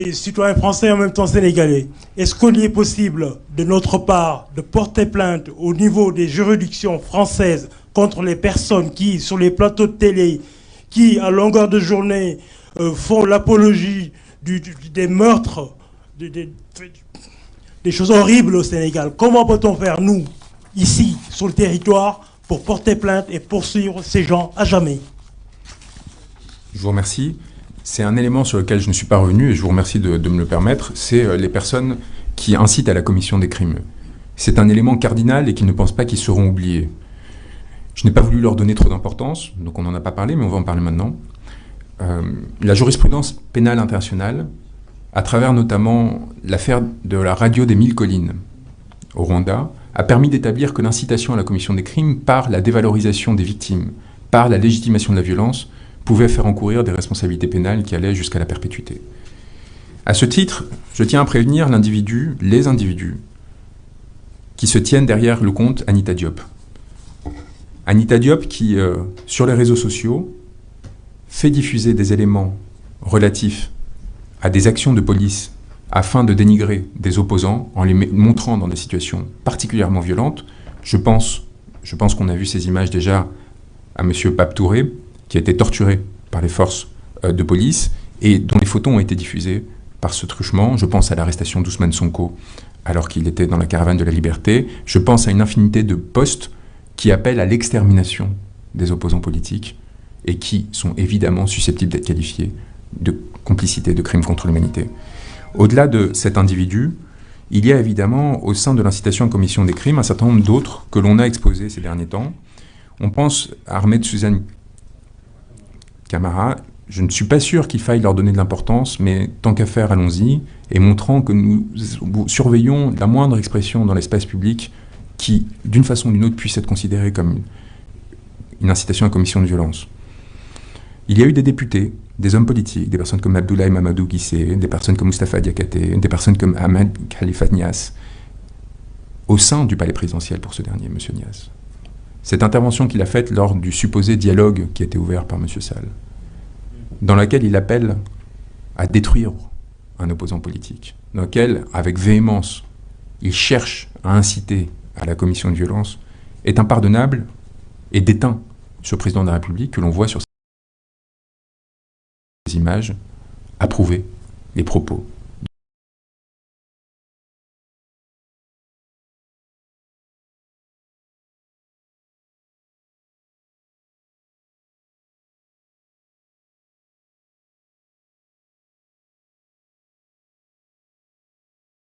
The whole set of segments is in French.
Et citoyens français en même temps sénégalais, est-ce qu'il est possible de notre part de porter plainte au niveau des juridictions françaises contre les personnes qui, sur les plateaux de télé, qui à longueur de journée font l'apologie des meurtres, des choses horribles au Sénégal? Comment peut-on faire, nous, ici, sur le territoire, pour porter plainte et poursuivre ces gens à jamais? Je vous remercie. C'est un élément sur lequel je ne suis pas revenu, et je vous remercie de me le permettre, c'est les personnes qui incitent à la commission des crimes. C'est un élément cardinal et qu'ils ne pensent pas qu'ils seront oubliés. Je n'ai pas voulu leur donner trop d'importance, donc on n'en a pas parlé, mais on va en parler maintenant. La jurisprudence pénale internationale, à travers notamment l'affaire de la radio des 1000 collines au Rwanda, a permis d'établir que l'incitation à la commission des crimes, par la dévalorisation des victimes, par la légitimation de la violence, pouvait faire encourir des responsabilités pénales qui allaient jusqu'à la perpétuité. À ce titre, je tiens à prévenir les individus qui se tiennent derrière le compte Anita Diop. Anita Diop qui, sur les réseaux sociaux, fait diffuser des éléments relatifs à des actions de police afin de dénigrer des opposants en les montrant dans des situations particulièrement violentes. Je pense qu'on a vu ces images déjà à M. Pape Touré, qui a été torturé par les forces de police et dont les photos ont été diffusées par ce truchement. Je pense à l'arrestation d'Ousmane Sonko alors qu'il était dans la caravane de la liberté. Je pense à une infinité de posts qui appellent à l'extermination des opposants politiques et qui sont évidemment susceptibles d'être qualifiés de complicité de crimes contre l'humanité. Au-delà de cet individu, il y a évidemment au sein de l'incitation à la commission des crimes un certain nombre d'autres que l'on a exposés ces derniers temps. On pense à Ahmed Suzanne Camara. Je ne suis pas sûr qu'il faille leur donner de l'importance, mais tant qu'à faire, allons-y, et montrant que nous surveillons la moindre expression dans l'espace public qui, d'une façon ou d'une autre, puisse être considérée comme une incitation à la commission de violence. Il y a eu des députés, des hommes politiques, des personnes comme Abdoulaye Mamadou Guissé, des personnes comme Moustapha Diakhaté, des personnes comme Ahmed Khalifa Niasse, au sein du palais présidentiel pour ce dernier, M. Niasse. Cette intervention qu'il a faite lors du supposé dialogue qui a été ouvert par M. Sall, dans laquelle il appelle à détruire un opposant politique, dans laquelle, avec véhémence, il cherche à inciter à la commission de violence, est impardonnable et déteint ce président de la République que l'on voit sur ces images approuver les propos.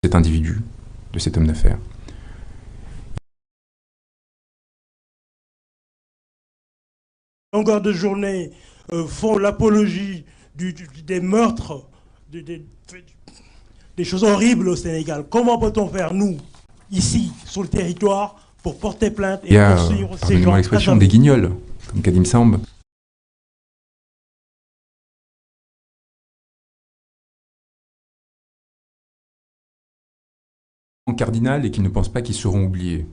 Cet individu, de cet homme d'affaires. Longueur de journée font l'apologie des meurtres, des choses horribles au Sénégal. Comment peut-on faire, nous, ici, sur le territoire, pour porter plainte et poursuivre ces gens? L'expression des guignols, comme Kadim Samb. Cardinal et qu'ils ne pensent pas qu'ils seront oubliés.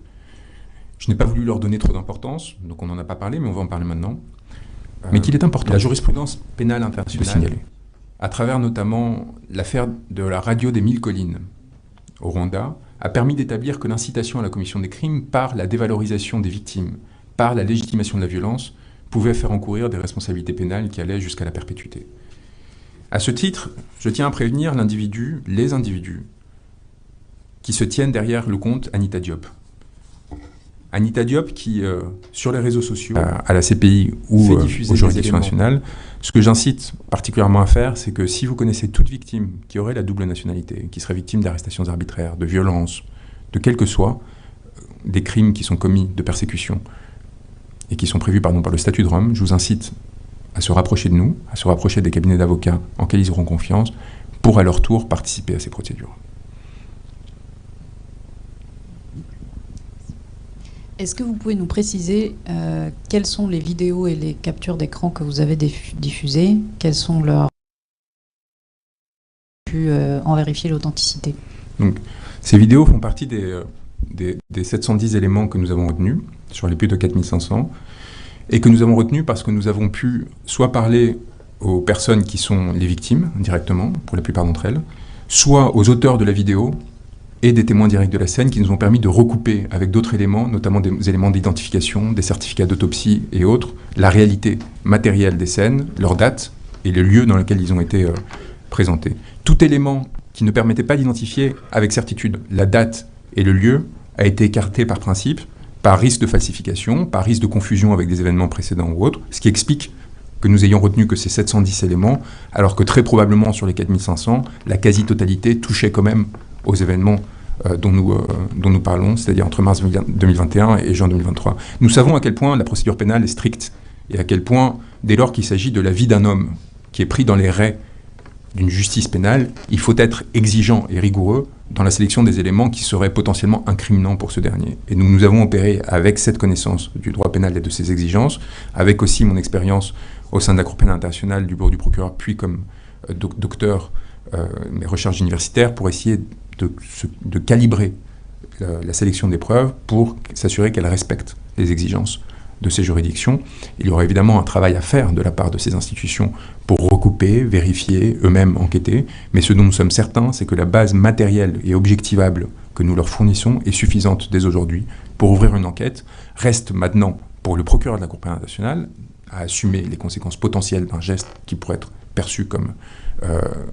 Je n'ai pas voulu leur donner trop d'importance, donc on n'en a pas parlé, mais on va en parler maintenant. Mais qu'il est important. La jurisprudence pénale internationale, signaler, à travers notamment l'affaire de la radio des 1000 collines au Rwanda, a permis d'établir que l'incitation à la commission des crimes, par la dévalorisation des victimes, par la légitimation de la violence, pouvait faire encourir des responsabilités pénales qui allaient jusqu'à la perpétuité. À ce titre, je tiens à prévenir les individus qui se tiennent derrière le compte Anita Diop. Anita Diop qui, sur les réseaux sociaux, à la CPI ou aux juridictions nationales, ce que j'incite particulièrement à faire, c'est que si vous connaissez toute victime qui aurait la double nationalité, qui serait victime d'arrestations arbitraires, de violences, de quel que soit, des crimes qui sont commis de persécution et qui sont prévus par le statut de Rome, je vous incite à se rapprocher de nous, à se rapprocher des cabinets d'avocats en quels ils auront confiance, pour à leur tour participer à ces procédures. Est-ce que vous pouvez nous préciser quelles sont les vidéos et les captures d'écran que vous avez diffusées? Quelles sont leurs... pu en vérifier l'authenticité? Donc, ces vidéos font partie des 710 éléments que nous avons retenus, sur les plus de 4500, et que nous avons retenus parce que nous avons pu soit parler aux personnes qui sont les victimes, directement, pour la plupart d'entre elles, soit aux auteurs de la vidéo et des témoins directs de la scène qui nous ont permis de recouper avec d'autres éléments, notamment des éléments d'identification, des certificats d'autopsie et autres, la réalité matérielle des scènes, leur date et le lieu dans lequel ils ont été présentés. Tout élément qui ne permettait pas d'identifier avec certitude la date et le lieu a été écarté par principe, par risque de falsification, par risque de confusion avec des événements précédents ou autres, ce qui explique que nous ayons retenu que ces 710 éléments, alors que très probablement sur les 4500, la quasi-totalité touchait quand même aux événements dont nous parlons, c'est-à-dire entre mars 2021 et juin 2023. Nous savons à quel point la procédure pénale est stricte et à quel point, dès lors qu'il s'agit de la vie d'un homme qui est pris dans les raies d'une justice pénale, il faut être exigeant et rigoureux dans la sélection des éléments qui seraient potentiellement incriminants pour ce dernier. Et nous avons opéré avec cette connaissance du droit pénal et de ses exigences, avec aussi mon expérience au sein de la Cour pénale internationale, du bureau du procureur, puis comme docteur, mes recherches universitaires, pour essayer de calibrer la sélection des preuves pour s'assurer qu'elles respectent les exigences de ces juridictions. Il y aura évidemment un travail à faire de la part de ces institutions pour recouper, vérifier, eux-mêmes enquêter, mais ce dont nous sommes certains, c'est que la base matérielle et objectivable que nous leur fournissons est suffisante dès aujourd'hui pour ouvrir une enquête. Reste maintenant pour le procureur de la Cour pénale internationale à assumer les conséquences potentielles d'un geste qui pourrait être perçu comme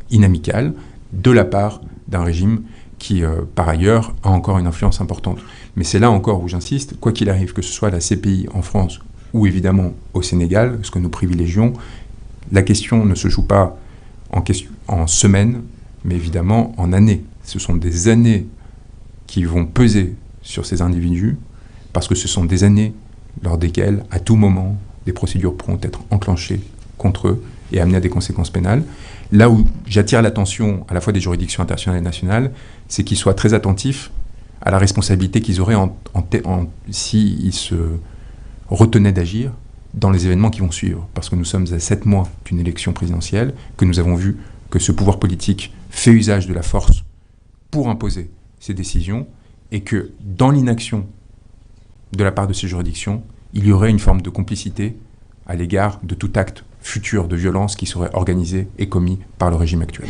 inamical de la part d'un régime qui, par ailleurs, a encore une influence importante. Mais c'est là encore où j'insiste, quoi qu'il arrive, que ce soit la CPI en France ou évidemment au Sénégal, ce que nous privilégions, la question ne se joue pas en semaines, mais évidemment en années. Ce sont des années qui vont peser sur ces individus, parce que ce sont des années lors desquelles, à tout moment, des procédures pourront être enclenchées contre eux et amener à des conséquences pénales. Là où j'attire l'attention à la fois des juridictions internationales et nationales, c'est qu'ils soient très attentifs à la responsabilité qu'ils auraient s'ils se retenaient d'agir dans les événements qui vont suivre. Parce que nous sommes à 7 mois d'une élection présidentielle, que nous avons vu que ce pouvoir politique fait usage de la force pour imposer ses décisions, et que dans l'inaction de la part de ces juridictions, il y aurait une forme de complicité à l'égard de tout acte futur de violence qui serait organisé et commis par le régime actuel.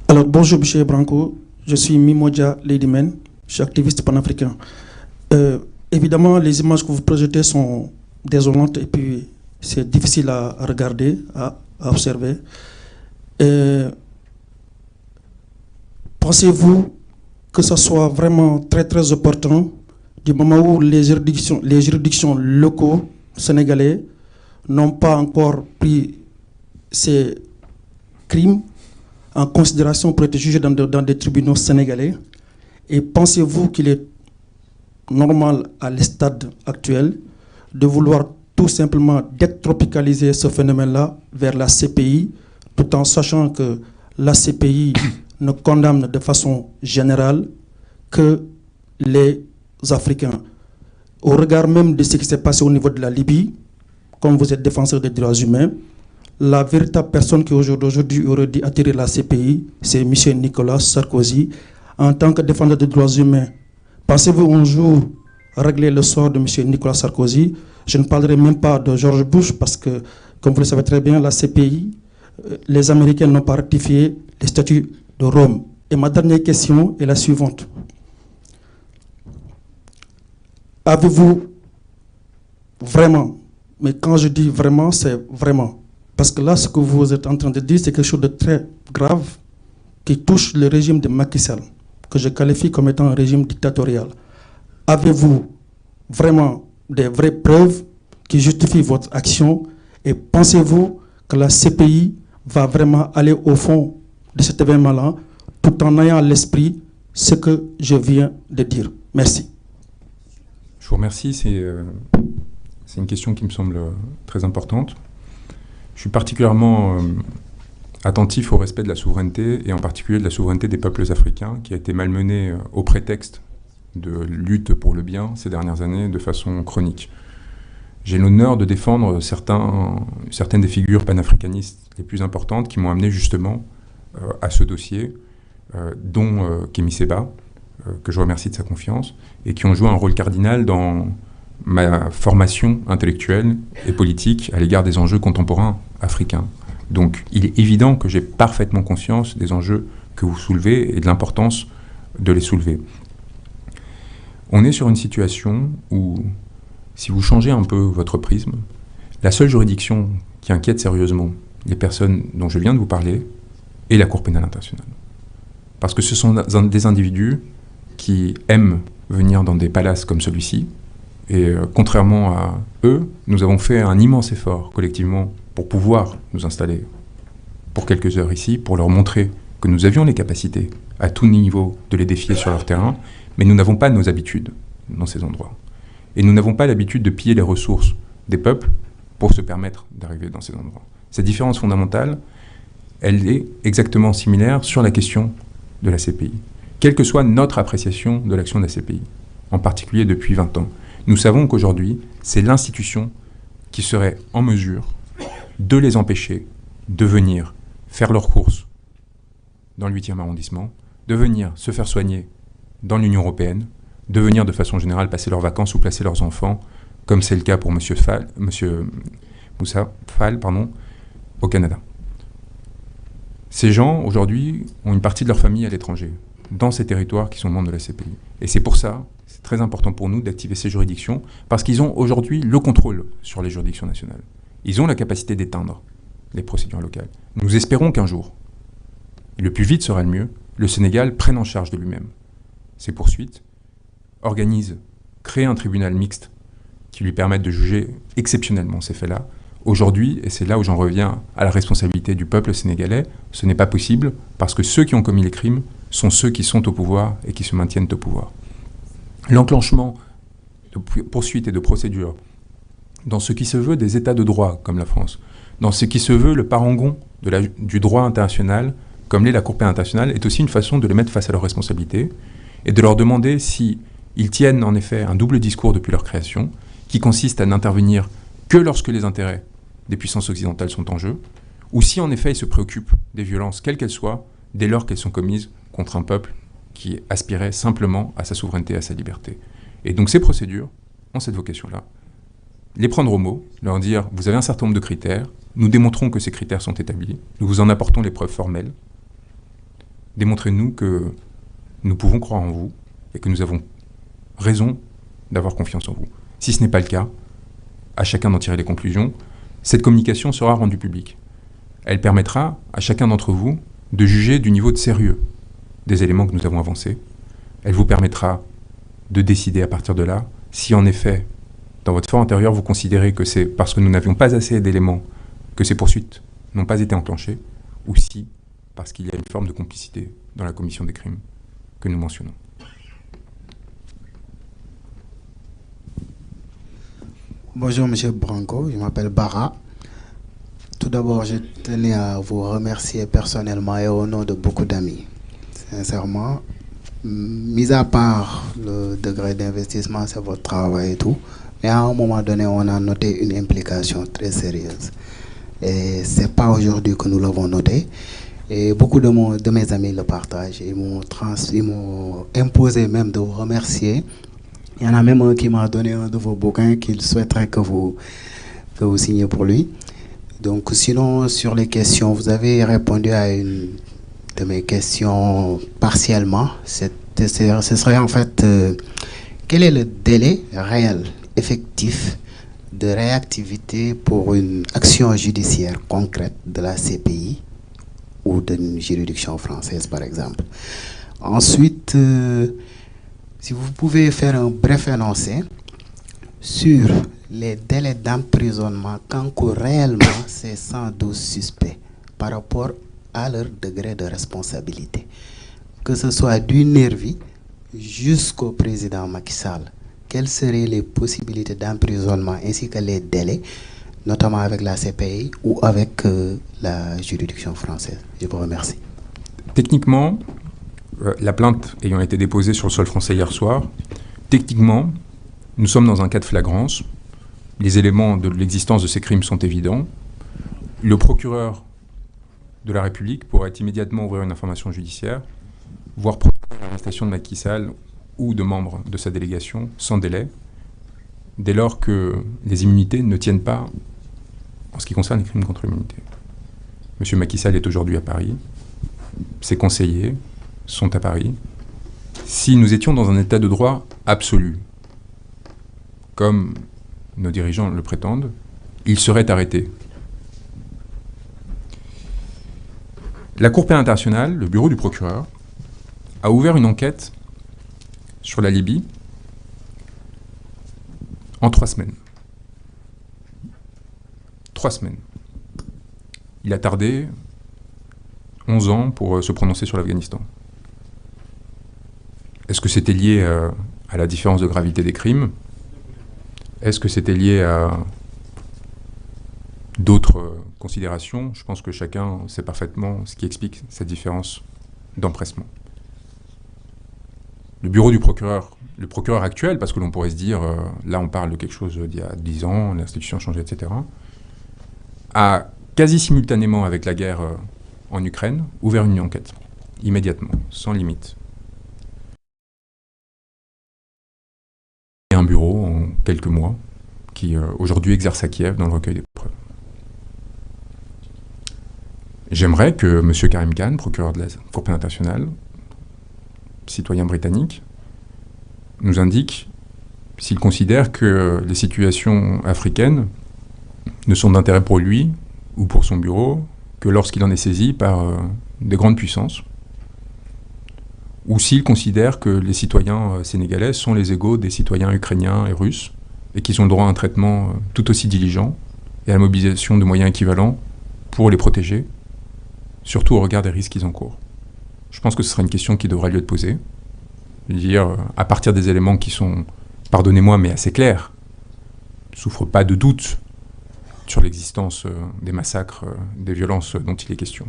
Alors, bonjour, M. Branco. Je suis Mimoja Ladyman. Je suis activiste panafricain. Évidemment, les images que vous projetez sont désolantes et puis c'est difficile à regarder, à observer. Pensez-vous que ce soit vraiment très très opportun du moment où les juridictions locaux sénégalais n'ont pas encore pris ces crimes en considération pour être jugés dans des tribunaux sénégalais? Et pensez-vous qu'il est normal à le stade actuel de vouloir tout simplement détropicaliser ce phénomène-là vers la CPI, tout en sachant que la CPI ne condamne de façon générale que les Africains? Au regard même de ce qui s'est passé au niveau de la Libye, comme vous êtes défenseur des droits humains, la véritable personne qui aujourd'hui aurait dû attirer la CPI, c'est M. Nicolas Sarkozy. En tant que défenseur des droits humains, pensez-vous un jour régler le sort de M. Nicolas Sarkozy? Je ne parlerai même pas de George Bush parce que, comme vous le savez très bien, la CPI, les Américains n'ont pas ratifié les statuts de Rome. Et ma dernière question est la suivante. Avez-vous vraiment, mais quand je dis vraiment, c'est vraiment, parce que là, ce que vous êtes en train de dire, c'est quelque chose de très grave qui touche le régime de Macky Sall, que je qualifie comme étant un régime dictatorial. Avez-vous vraiment des vraies preuves qui justifient votre action, et pensez-vous que la CPI va vraiment aller au fond de cet événement-là, tout en ayant à l'esprit ce que je viens de dire? Merci. Je vous remercie. C'est une question qui me semble très importante. Je suis particulièrement attentif au respect de la souveraineté, et en particulier de la souveraineté des peuples africains, qui a été malmenée au prétexte de lutte pour le bien ces dernières années de façon chronique. J'ai l'honneur de défendre certaines des figures panafricanistes les plus importantes qui m'ont amené justement à ce dossier, dont Kémy Séba, que je remercie de sa confiance, et qui ont joué un rôle cardinal dans ma formation intellectuelle et politique à l'égard des enjeux contemporains africains. Donc il est évident que j'ai parfaitement conscience des enjeux que vous soulevez et de l'importance de les soulever. On est sur une situation où, si vous changez un peu votre prisme, la seule juridiction qui inquiète sérieusement les personnes dont je viens de vous parler est la Cour pénale internationale. Parce que ce sont des individus qui aiment venir dans des palaces comme celui-ci, et contrairement à eux, nous avons fait un immense effort collectivement pour pouvoir nous installer pour quelques heures ici, pour leur montrer que nous avions les capacités à tout niveau de les défier sur leur terrain, mais nous n'avons pas nos habitudes dans ces endroits. Et nous n'avons pas l'habitude de piller les ressources des peuples pour se permettre d'arriver dans ces endroits. Cette différence fondamentale, elle est exactement similaire sur la question de la CPI. Quelle que soit notre appréciation de l'action de la CPI, en particulier depuis 20 ans, nous savons qu'aujourd'hui, c'est l'institution qui serait en mesure de les empêcher de venir faire leurs courses dans le 8e arrondissement, de venir se faire soigner dans l'Union européenne, de venir de façon générale passer leurs vacances ou placer leurs enfants, comme c'est le cas pour M. Moussa Fall, au Canada. Ces gens, aujourd'hui, ont une partie de leur famille à l'étranger, dans ces territoires qui sont membres de la CPI. Et c'est pour ça, c'est très important pour nous d'activer ces juridictions, parce qu'ils ont aujourd'hui le contrôle sur les juridictions nationales. Ils ont la capacité d'éteindre les procédures locales. Nous espérons qu'un jour, et le plus vite sera le mieux, le Sénégal prenne en charge de lui-même ses poursuites, organise, crée un tribunal mixte qui lui permette de juger exceptionnellement ces faits-là. Aujourd'hui, et c'est là où j'en reviens à la responsabilité du peuple sénégalais, ce n'est pas possible parce que ceux qui ont commis les crimes sont ceux qui sont au pouvoir et qui se maintiennent au pouvoir. L'enclenchement de poursuites et de procédures dans ce qui se veut des États de droit, comme la France, dans ce qui se veut le parangon du droit international, comme l'est la Cour pénale internationale, est aussi une façon de les mettre face à leurs responsabilités et de leur demander si ils tiennent en effet un double discours depuis leur création, qui consiste à n'intervenir que lorsque les intérêts des puissances occidentales sont en jeu, ou si en effet ils se préoccupent des violences, quelles qu'elles soient, dès lors qu'elles sont commises contre un peuple qui aspirait simplement à sa souveraineté et à sa liberté. Et donc ces procédures ont cette vocation-là. Les prendre au mot, leur dire « vous avez un certain nombre de critères, nous démontrons que ces critères sont établis, nous vous en apportons les preuves formelles, démontrez-nous que nous pouvons croire en vous et que nous avons raison d'avoir confiance en vous. Si ce n'est pas le cas, à chacun d'en tirer les conclusions, cette communication sera rendue publique. Elle permettra à chacun d'entre vous de juger du niveau de sérieux des éléments que nous avons avancés. Elle vous permettra de décider à partir de là si en effet, dans votre fort intérieur, vous considérez que c'est parce que nous n'avions pas assez d'éléments que ces poursuites n'ont pas été enclenchées, ou si parce qu'il y a une forme de complicité dans la commission des crimes que nous mentionnons. Bonjour M. Branco, je m'appelle Bara. Tout d'abord, je tenais à vous remercier personnellement et au nom de beaucoup d'amis. Sincèrement, mis à part le degré d'investissement, c'est votre travail et tout, mais à un moment donné, on a noté une implication très sérieuse. Et ce n'est pas aujourd'hui que nous l'avons noté. Et beaucoup de mes amis le partagent. Ils m'ont imposé même de vous remercier. Il y en a même un qui m'a donné un de vos bouquins qu'il souhaiterait que vous signiez pour lui. Donc sinon, sur les questions, vous avez répondu à une de mes questions partiellement. Ce serait en fait, quel est le délai réel, effectif, de réactivité pour une action judiciaire concrète de la CPI ou d'une juridiction française, par exemple. Ensuite, si vous pouvez faire un bref énoncé sur les délais d'emprisonnement qu'encourent réellement ces 112 suspects par rapport à leur degré de responsabilité, que ce soit du nervi jusqu'au président Macky Sall. Quelles seraient les possibilités d'emprisonnement ainsi que les délais, notamment avec la CPI ou avec la juridiction française? Je vous remercie. Techniquement, la plainte ayant été déposée sur le sol français hier soir, techniquement, nous sommes dans un cas de flagrance. Les éléments de l'existence de ces crimes sont évidents. Le procureur de la République pourrait immédiatement ouvrir une information judiciaire, voire l'arrestation de Macky Sall ou de membres de sa délégation sans délai, dès lors que les immunités ne tiennent pas en ce qui concerne les crimes contre l'immunité. M. Macky Sall est aujourd'hui à Paris, ses conseillers sont à Paris. Si nous étions dans un état de droit absolu, comme nos dirigeants le prétendent, ils seraient arrêtés. La Cour pénale internationale, le bureau du procureur, a ouvert une enquête sur la Libye en 3 semaines. 3 semaines. Il a tardé 11 ans pour se prononcer sur l'Afghanistan. Est-ce que c'était lié à la différence de gravité des crimes? Est-ce que c'était lié à d'autres considérations? Je pense que chacun sait parfaitement ce qui explique cette différence d'empressement. Le bureau du procureur, le procureur actuel, parce que l'on pourrait se dire, là on parle de quelque chose d'il y a 10 ans, l'institution a changé, etc., a quasi simultanément avec la guerre en Ukraine ouvert une enquête, immédiatement, sans limite. Et un bureau en quelques mois qui aujourd'hui exerce à Kiev dans le recueil des preuves. J'aimerais que M. Karim Khan, procureur de la Cour pénale internationale, citoyen britannique, nous indique s'il considère que les situations africaines ne sont d'intérêt pour lui ou pour son bureau que lorsqu'il en est saisi par des grandes puissances, ou s'il considère que les citoyens sénégalais sont les égaux des citoyens ukrainiens et russes, et qu'ils ont le droit à un traitement tout aussi diligent et à la mobilisation de moyens équivalents pour les protéger, surtout au regard des risques qu'ils encourent. Je pense que ce sera une question qui devra lui être posée. Je veux dire, à partir des éléments qui sont, pardonnez-moi, mais assez clairs, ne souffrent pas de doute sur l'existence des massacres, des violences dont il est question.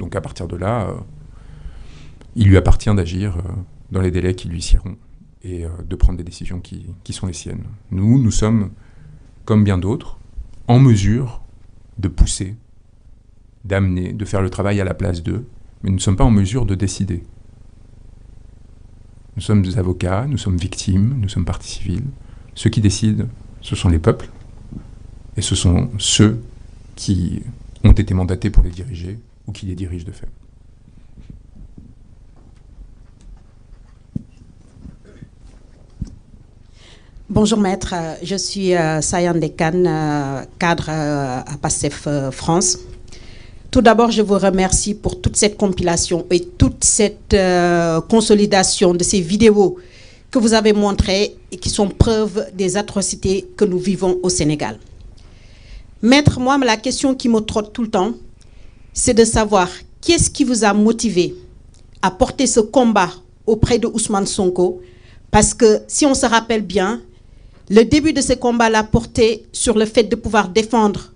Donc à partir de là, il lui appartient d'agir dans les délais qui lui sieront et de prendre des décisions qui sont les siennes. Nous sommes, comme bien d'autres, en mesure de pousser, d'amener, de faire le travail à la place d'eux, mais nous ne sommes pas en mesure de décider. Nous sommes des avocats, nous sommes victimes, nous sommes parties civiles. Ceux qui décident, ce sont les peuples, et ce sont ceux qui ont été mandatés pour les diriger, ou qui les dirigent de fait. Bonjour maître, je suis Sayande Khan, cadre à PASTEF France. Tout d'abord, je vous remercie pour toute cette compilation et toute cette consolidation de ces vidéos que vous avez montrées et qui sont preuve des atrocités que nous vivons au Sénégal. Maître, moi, la question qui me trotte tout le temps, c'est de savoir qu'est-ce qui vous a motivé à porter ce combat auprès de Ousmane Sonko, parce que si on se rappelle bien, le début de ce combat l'a porté sur le fait de pouvoir défendre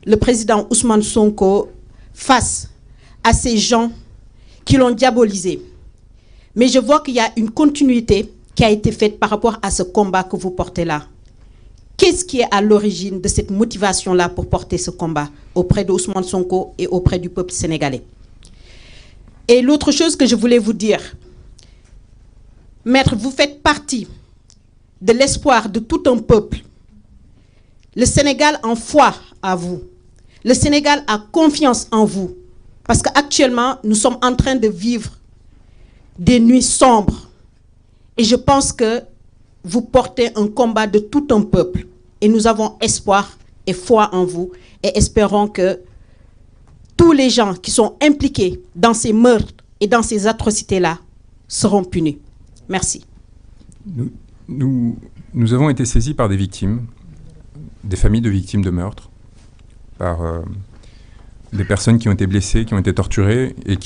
le président Ousmane Sonko face à ces gens qui l'ont diabolisé. Mais je vois qu'il y a une continuité qui a été faite par rapport à ce combat que vous portez là. Qu'est-ce qui est à l'origine de cette motivation-là pour porter ce combat auprès de Ousmane Sonko et auprès du peuple sénégalais? Et l'autre chose que je voulais vous dire, maître, vous faites partie de l'espoir de tout un peuple. Le Sénégal en foi à vous. Le Sénégal a confiance en vous. Parce qu'actuellement, nous sommes en train de vivre des nuits sombres. Et je pense que vous portez un combat de tout un peuple. Et nous avons espoir et foi en vous. Et espérons que tous les gens qui sont impliqués dans ces meurtres et dans ces atrocités-là seront punis. Merci. Nous avons été saisis par des victimes, des familles de victimes de meurtres, par des personnes qui ont été blessées, qui ont été torturées et qui